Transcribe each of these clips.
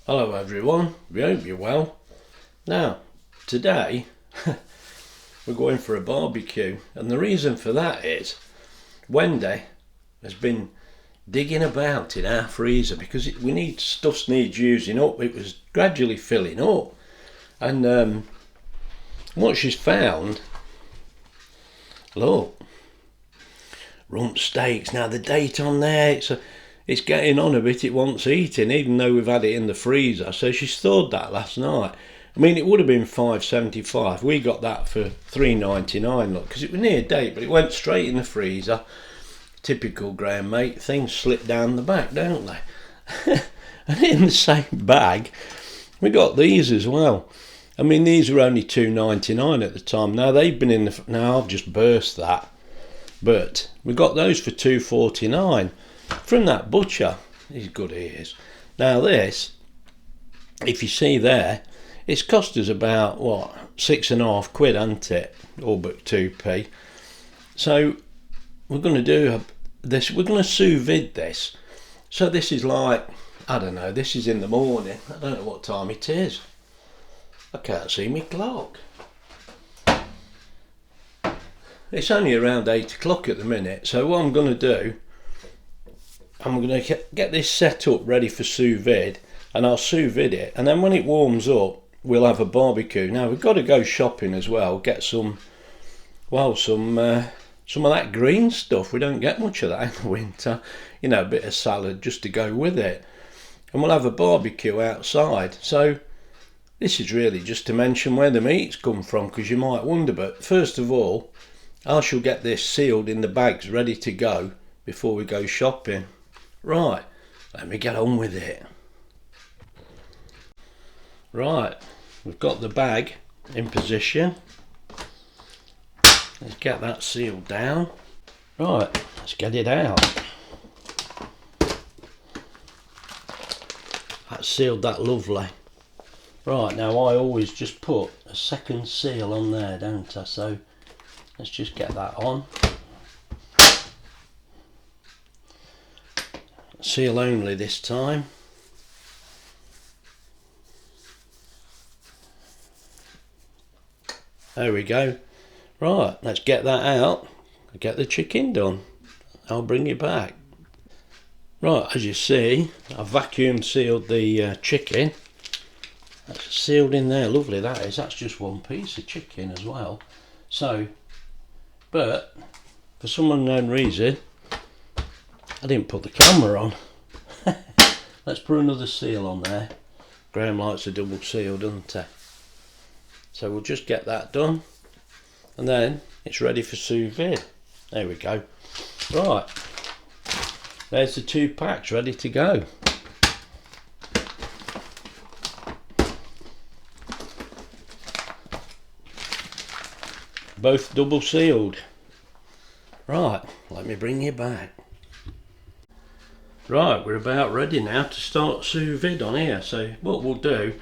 Hello everyone, we hope you're well. Now, today we're going for a barbecue, and the reason for that is Wendy has been digging about in our freezer because stuff needs using up. It was gradually filling up, and what she's found, look, rump steaks. Now the date on there, it's getting on a bit, it wants eating, even though we've had it in the freezer. So she stored that last night. I mean, it would have been $5.75. We got that for $3.99, look, because it was near date, but it went straight in the freezer. Typical Graham, mate. Things slip down the back, don't they? And in the same bag, we got these as well. I mean, these were only $2.99 at the time. Now they've been in the... Now I've just burst that. But we got those for $2.49. From that butcher. He's good, he is. Now this, if you see there, it's cost us about, what, £6.50, hasn't it? All but 2p. So we're going to do this, we're going to sous vide this. So this is like, I don't know, this is in the morning. I don't know what time it is. I can't see my clock. It's only around 8 o'clock at the minute. So what I'm going to do, I'm going to get this set up ready for sous vide, and I'll sous vide it, and then when it warms up we'll have a barbecue. Now we've got to go shopping as well, get some of that green stuff. We don't get much of that in the winter, you know, a bit of salad just to go with it, and we'll have a barbecue outside. So this is really just to mention where the meat's come from, because you might wonder. But first of all, I shall get this sealed in the bags ready to go before we go shopping. Right, let me get on with it. Right, we've got the bag in position. Let's get that sealed down. Right, let's get it out. That's sealed that lovely. Right, now I always just put a second seal on there, don't I? So let's just get that on. Seal only this time. There we go. Right, let's get that out and get the chicken done. I'll bring you back. Right, as you see, I've vacuum sealed the chicken. That's sealed in there, lovely that is. That's just one piece of chicken as well. So, but for some unknown reason, I didn't put the camera on. Let's put another seal on there. Graham likes a double seal, doesn't he? So we'll just get that done, and then it's ready for sous vide. There we go. Right, there's the 2 packs ready to go. Both double sealed. Right, let me bring you back. Right, we're about ready now to start sous vide on here. So what we'll do,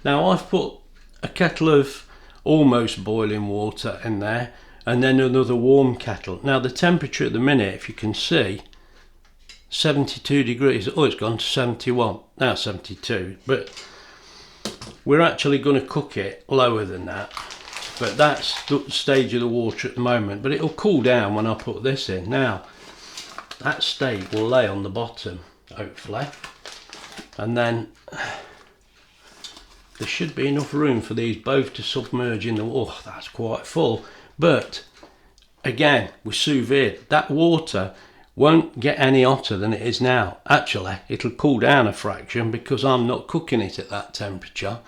now I've put a kettle of almost boiling water in there, and then another warm kettle. Now the temperature at the minute, if you can see, 72 degrees. Oh, it's gone to 71, now 72. But we're actually going to cook it lower than that. But that's the stage of the water at the moment, but it'll cool down when I put this in. Now that steak will lay on the bottom, hopefully, and then there should be enough room for these both to submerge in the water. Oh, that's quite full. But again, with sous vide, that water won't get any hotter than it is now. Actually, it'll cool down a fraction because I'm not cooking it at that temperature.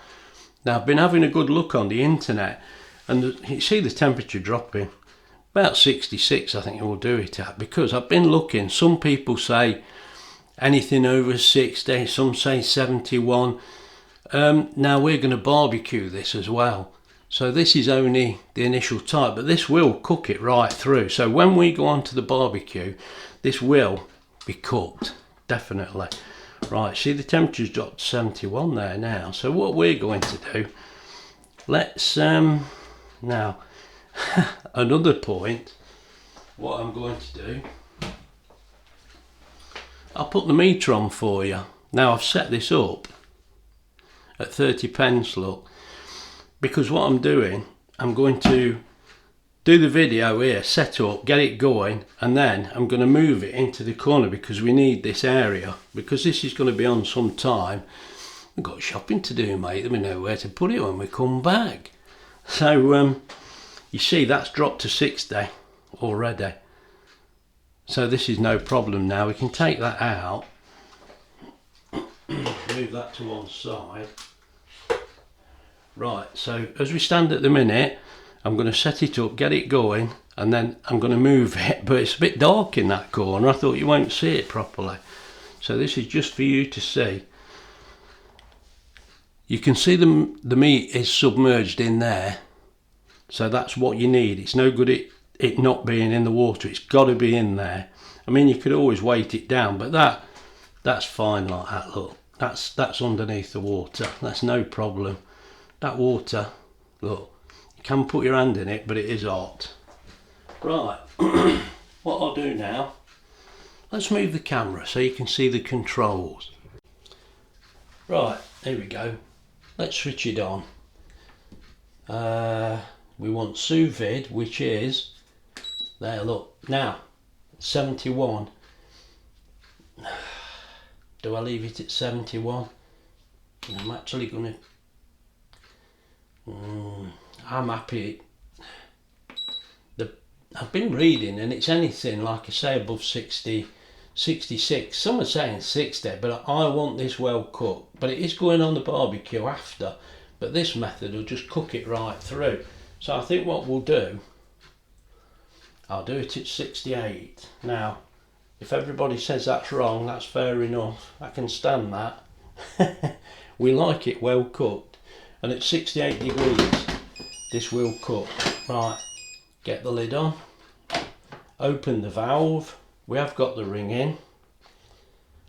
Now I've been having a good look on the internet, and you see the temperature dropping. About 66 I think it will do it at, because I've been looking. Some people say anything over 60, some say 71. Now we're going to barbecue this as well. So this is only the initial type, but this will cook it right through. So when we go on to the barbecue, this will be cooked, definitely. Right, see the temperature's dropped to 71 there now. So what we're going to do, let's, now, another point, what I'm going to do, I'll put the meter on for you. Now I've set this up at 30 pence, look. Because what I'm doing, I'm going to do the video here, set up, get it going, and then I'm going to move it into the corner because we need this area. Because this is going to be on some time. We've got shopping to do, mate. We know where to put it when we come back. So, you see, that's dropped to 60 already. So this is no problem now. We can take that out. Move that to one side. Right, so as we stand at the minute, I'm going to set it up, get it going, and then I'm going to move it. But it's a bit dark in that corner. I thought you won't see it properly. So this is just for you to see. You can see the meat is submerged in there. So that's what you need. It's no good it not being in the water. It's got to be in there. I mean, you could always weight it down, but that's fine like that, look. That's underneath the water. That's no problem. That water, look, you can put your hand in it, but it is hot. Right, what I'll do now, let's move the camera so you can see the controls. Right, here we go. Let's switch it on. We want sous vide, which is, there, look, now, 71. Do I leave it at 71? I'm actually going to... I'm happy. I've been reading and it's anything, like I say, above 60, 66. Some are saying 60, but I want this well cooked. But it is going on the barbecue after. But this method will just cook it right through. So I think what we'll do, I'll do it at 68. Now, if everybody says that's wrong, that's fair enough. I can stand that. We like it well cooked. And at 68 degrees, this will cook. Right, get the lid on. Open the valve. We have got the ring in.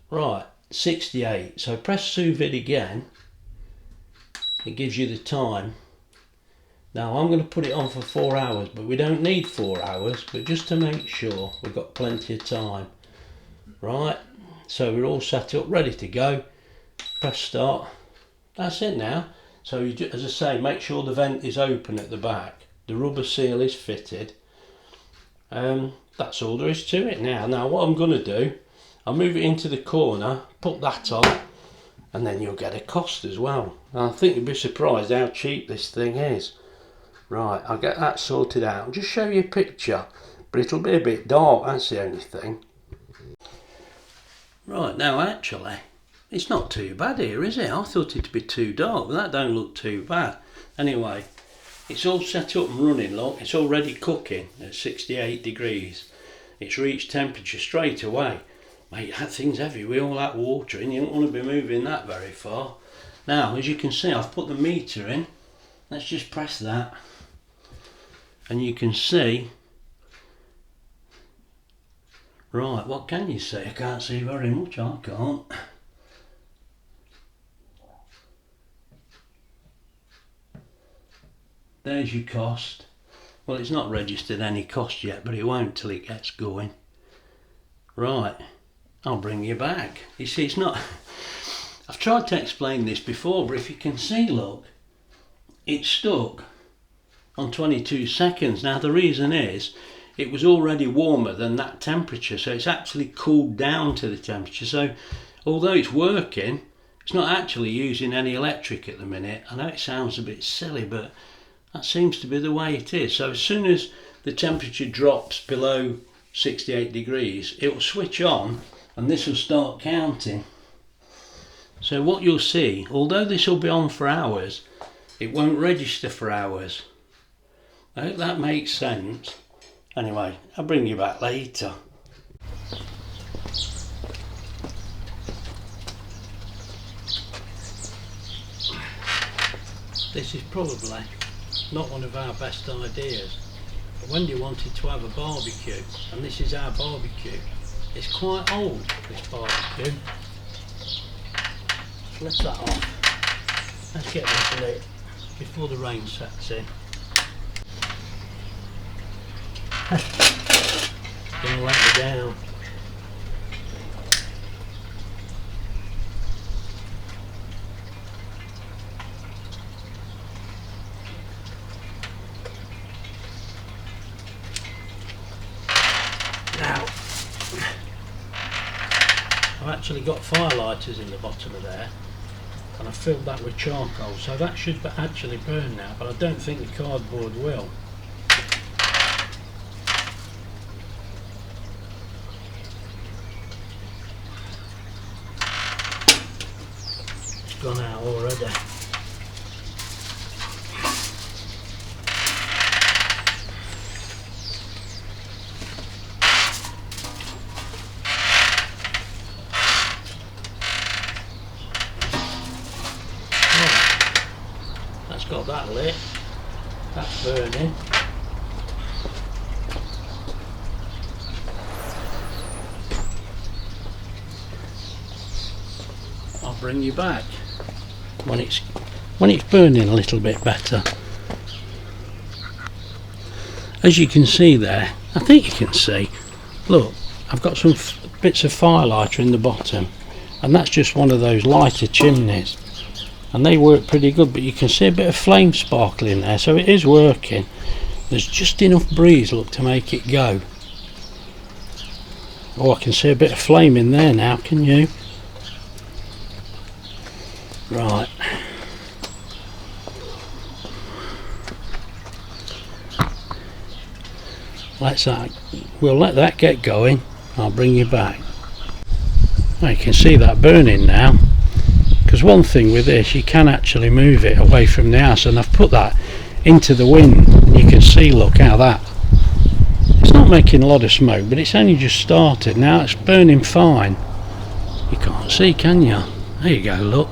Right, 68. So press sous vide again. It gives you the time. Now I'm going to put it on for 4 hours, but we don't need 4 hours, but just to make sure we've got plenty of time. Right, so we're all set up, ready to go. Press start. That's it now. So you, as I say, make sure the vent is open at the back. The rubber seal is fitted. That's all there is to it now. Now what I'm going to do, I'll move it into the corner, put that on, and then you'll get a cost as well. And I think you'll be surprised how cheap this thing is. Right, I'll get that sorted out. I'll just show you a picture, but it'll be a bit dark, that's the only thing. Right, now actually, it's not too bad here, is it? I thought it'd be too dark, but that don't look too bad. Anyway, it's all set up and running, look. It's already cooking at 68 degrees. It's reached temperature straight away. Mate, that thing's heavy with all that water in. You don't want to be moving that very far. Now, as you can see, I've put the meter in. Let's just press that. And you can see, right, what can you see? I can't see very much, I can't. There's your cost. Well, it's not registered any cost yet, but it won't till it gets going. Right, I'll bring you back. You see, it's not... I've tried to explain this before, but if you can see, look, it's stuck on 22 seconds. Now the reason is it was already warmer than that temperature, so it's actually cooled down to the temperature. So although it's working, it's not actually using any electric at the minute. I know it sounds a bit silly, but that seems to be the way it is. So as soon as the temperature drops below 68 degrees, it will switch on and this will start counting. So what you'll see, although this will be on for hours, it won't register for hours. I hope that makes sense. Anyway, I'll bring you back later. This is probably not one of our best ideas, but Wendy wanted to have a barbecue, and this is our barbecue. It's quite old, this barbecue. Let's lift that off. Let's get this lit before the rain sets in. Gonna let me down. I've actually got firelighters in the bottom of there, and I filled that with charcoal, so that should actually burn now, but I don't think the cardboard will. It's gone out already. That's got that lit. That's burning. I'll bring you back when it's burning a little bit better. As you can see there, I think you can see, look, I've got some bits of firelighter in the bottom, and that's just one of those lighter chimneys, and they work pretty good, but you can see a bit of flame sparkling there, so it is working. There's just enough breeze, look, to make it go. Oh, I can see a bit of flame in there now, can you? Right. We'll let that get going. I'll bring you back. Well, you can see that burning now, because one thing with this, you can actually move it away from the house, and I've put that into the wind, and you can see, look how that, it's not making a lot of smoke, but it's only just started. Now it's burning fine. You can't see, can you? There you go, look.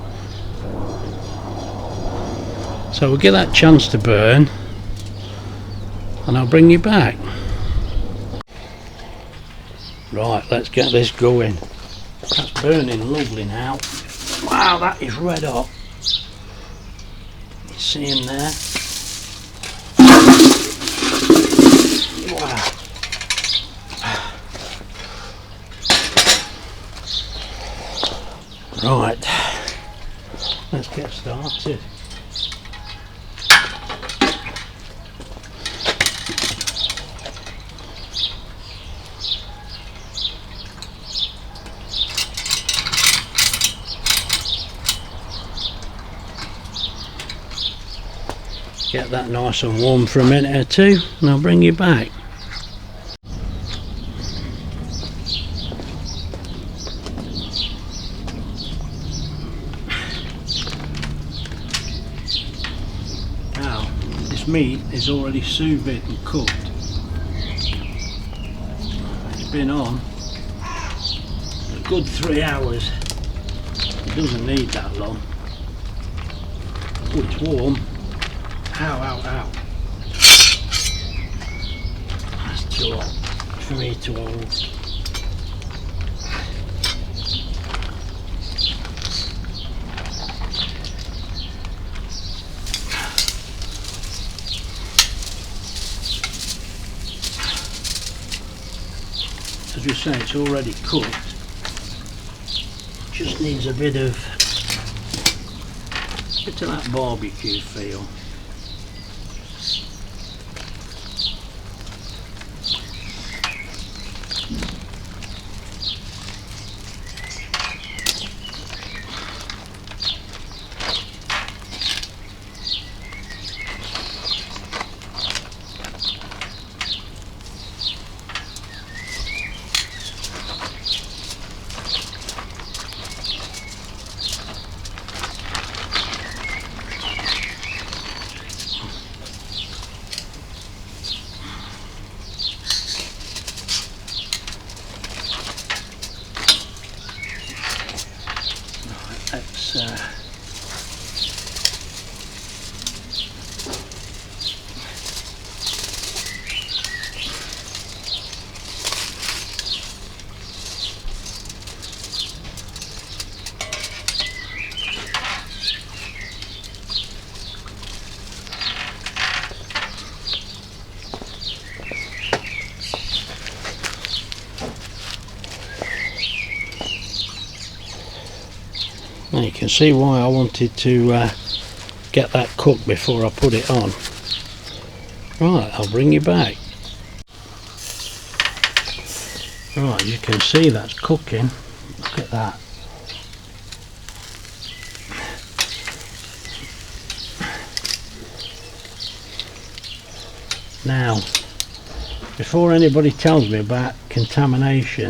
So we'll get that chance to burn, and I'll bring you back. Right, let's get this going. That's burning lovely now. Wow, that is red hot. You see him there? Wow. Right, let's get started. Get that nice and warm for a minute or two, and I'll bring you back. Now, this meat is already sous vide and cooked. It's been on a good 3 hours. It doesn't need that long. Oh, it's warm. Ow, ow, ow. That's too hot for me to hold. As we say, it's already cooked. Just needs a bit of that barbecue feel. Now you can see why I wanted to get that cooked before I put it on. Right, I'll bring you back. Right, you can see that's cooking. Look at that. Now, before anybody tells me about contamination,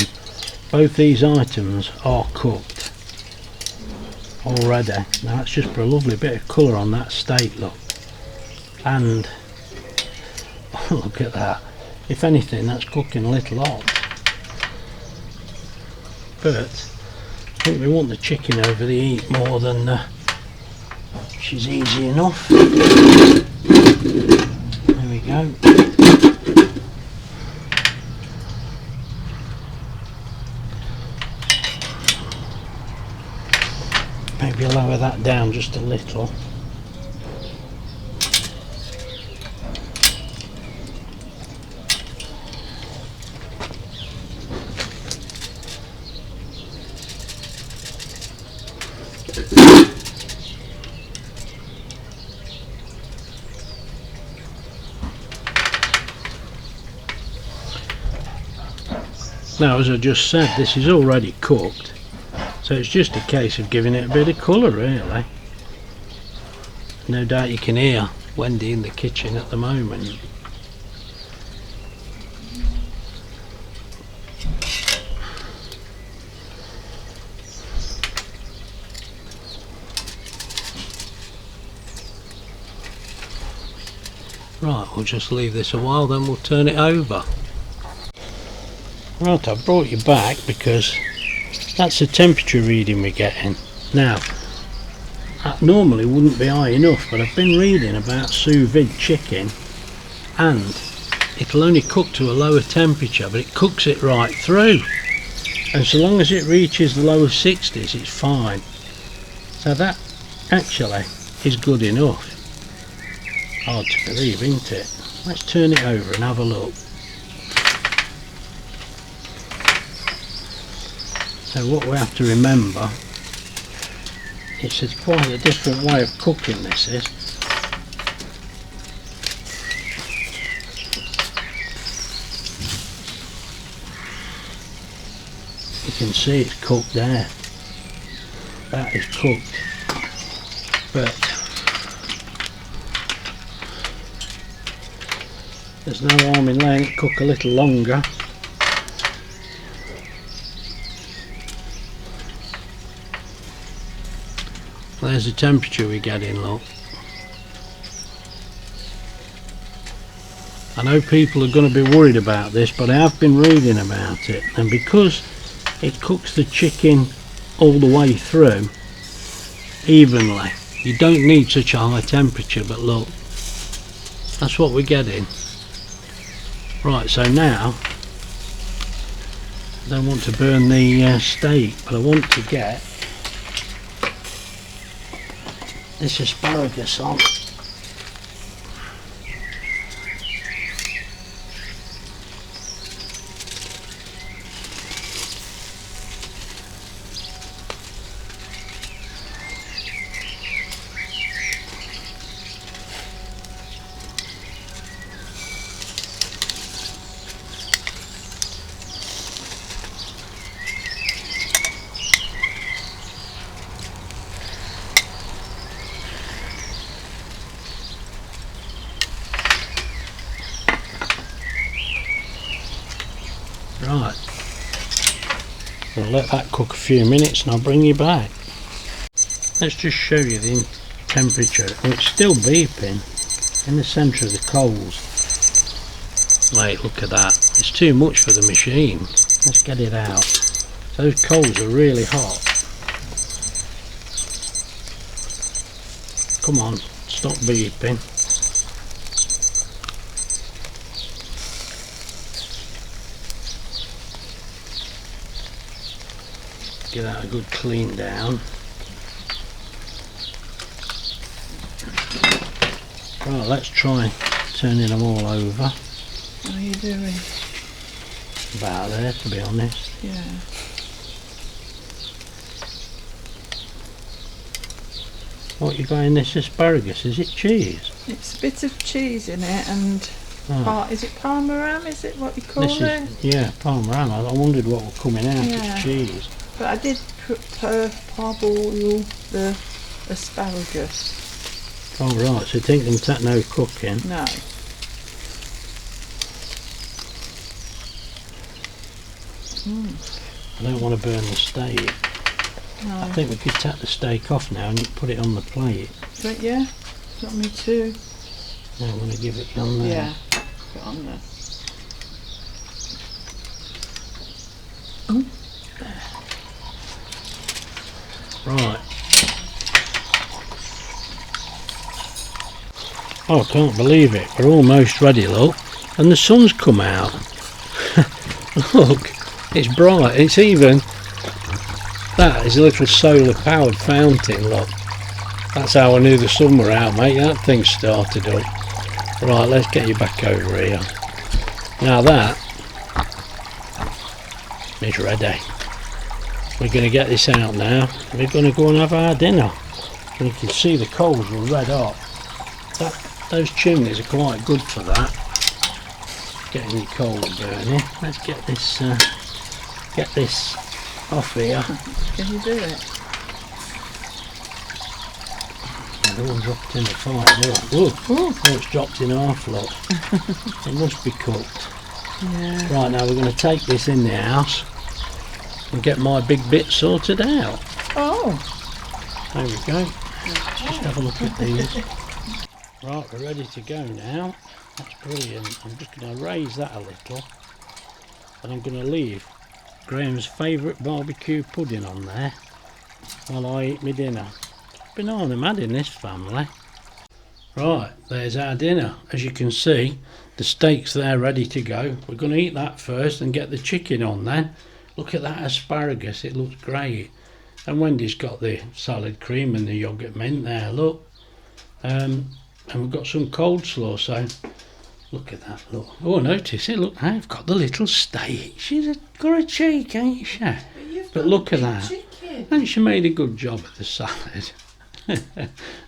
both these items are cooked already. Now let's just put a lovely bit of colour on that steak, look. And look at that. If anything, that's cooking a little hot. But I think we want the chicken over the heat more than she's easy enough. There we go. Maybe lower that down just a little. Now, as I just said, this is already cooked, so it's just a case of giving it a bit of colour, really. No doubt you can hear Wendy in the kitchen at the moment. Right, we'll just leave this a while, then we'll turn it over. Right, I've brought you back because that's the temperature reading we're getting. Now, that normally wouldn't be high enough, but I've been reading about sous vide chicken and it'll only cook to a lower temperature, but it cooks it right through. And so long as it reaches the lower 60s, it's fine. So that actually is good enough. Hard to believe, isn't it? Let's turn it over and have a look. So what we have to remember is it's quite a different way of cooking this is. You can see it's cooked there. That is cooked. But there's no harm in letting it cook a little longer. There's the temperature we're getting, look. I know people are going to be worried about this, but I have been reading about it, and because it cooks the chicken all the way through evenly, you don't need such a high temperature. But look, that's what we're getting. Right, so now I don't want to burn the steak, but I want to get this asparagus on. Right, we'll let that cook a few minutes and I'll bring you back. Let's just show you the temperature. And it's still beeping in the centre of the coals. Wait, look at that. It's too much for the machine. Let's get it out. Those coals are really hot. Come on, stop beeping. Get that a good clean down. Right, let's try turning them all over. How are you doing? About there, to be honest. Yeah. What you got in this asparagus? Is it cheese? It's a bit of cheese in it and is it parmesan? Is it what you call This it? is, yeah, parmesan. I wondered what was coming out. Yeah. It's cheese. But I did parboil the asparagus. Oh right, so you think them take no cooking? No. I don't want to burn the steak. No. I think we could take the steak off now and put it on the plate. But yeah, got me too. I want to give it on there. Yeah, put it on there. Oh. Right. Oh, I can't believe it. We're almost ready, look. And the sun's come out. Look, it's bright. It's even... That is a little solar powered fountain, look. That's how I knew the sun were out, mate. That thing started up. Right, let's get you back over here. Now that is ready. We're going to get this out now. We're going to go and have our dinner. And you can see the coals were red hot. Those chimneys are quite good for that. Getting your coals burning. Let's get this off here. Can you do it? The one dropped in the fire. Look. Oh, it's dropped in half, look. It must be cooked. Yeah. Right, now we're going to take this in the house and get my big bit sorted out. Oh. There we go. Just have a look at these. Right, we're ready to go now. That's brilliant. I'm just going to raise that a little, and I'm going to leave Graham's favourite barbecue pudding on there while I eat my dinner. Banana mad in this family. Right, there's our dinner. As you can see, the steak's there ready to go. We're going to eat that first and get the chicken on then. Look at that asparagus, it looks great. And Wendy's got the salad cream and the yoghurt mint there, look. And we've got some coleslaw, so look at that, look. Oh, notice it, look, I've got the little steak. She's got a cheek, ain't she? But look at that. Chicken. And she made a good job of the salad.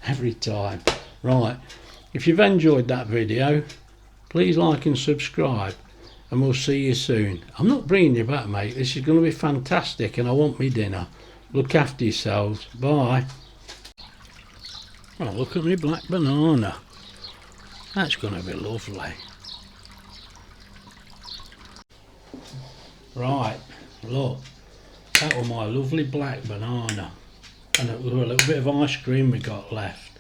Every time. Right, if you've enjoyed that video, please like and subscribe, and we'll see you soon. I'm not bringing you back, mate. This is going to be fantastic, and I want me dinner. Look after yourselves. Bye. Oh, look at me black banana. That's going to be lovely. Right, look. That was my lovely black banana. And it was a little bit of ice cream we got left.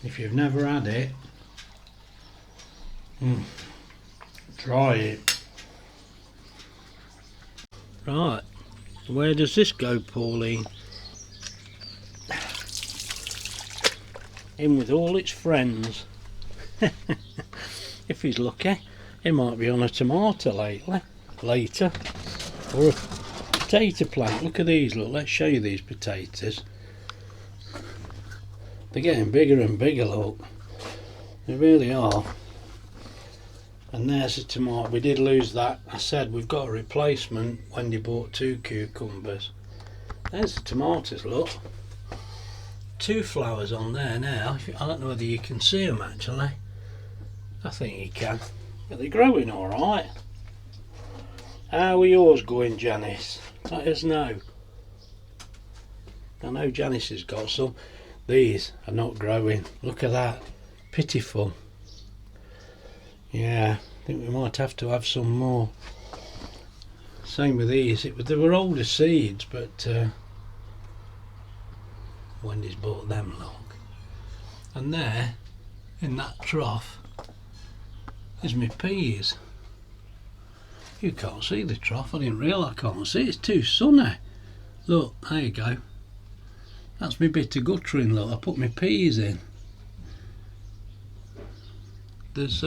If you've never had it, try it. Right, where does this go, Pauline? In with all its friends. If he's lucky, he might be on a tomato later, or a potato plant. Look at these, look, let's show you these potatoes. They're getting bigger and bigger, look. They really are. And there's a tomato. We did lose that. I said we've got a replacement. Wendy bought 2 cucumbers. There's the tomatoes, look. 2 flowers on there now. I don't know whether you can see them actually. I think you can. But they're growing alright. How are yours going, Janice? Let us know. I know Janice has got some. These are not growing. Look at that. Pitiful. Yeah, I think we might have to have some more. Same with these. They were older seeds, but Wendy's bought them, look. And there, in that trough, is my peas. You can't see the trough. I didn't realise I can't see. It's too sunny. Look, there you go. That's my bit of guttering, look. I put my peas in. There's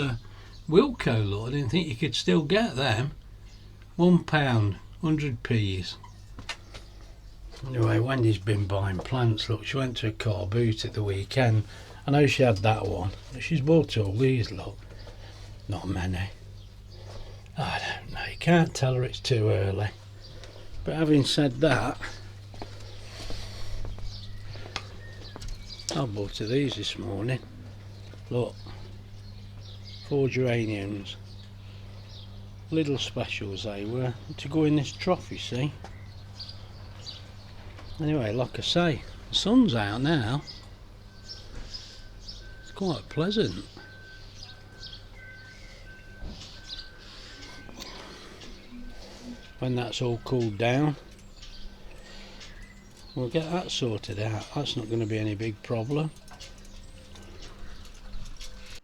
Wilco, look. I didn't think you could still get them. £1, 100 peas. Anyway, Wendy's been buying plants, look. She went to a car boot at the weekend. I know she had that one, but she's bought all these, look. Not many. I don't know, you can't tell her it's too early. But having said that, I bought her these this morning. Look, 4 geraniums. Little specials they were, to go in this trough, you see. Anyway, like I say, the sun's out now. It's quite pleasant. When that's all cooled down, we'll get that sorted out. That's not going to be any big problem.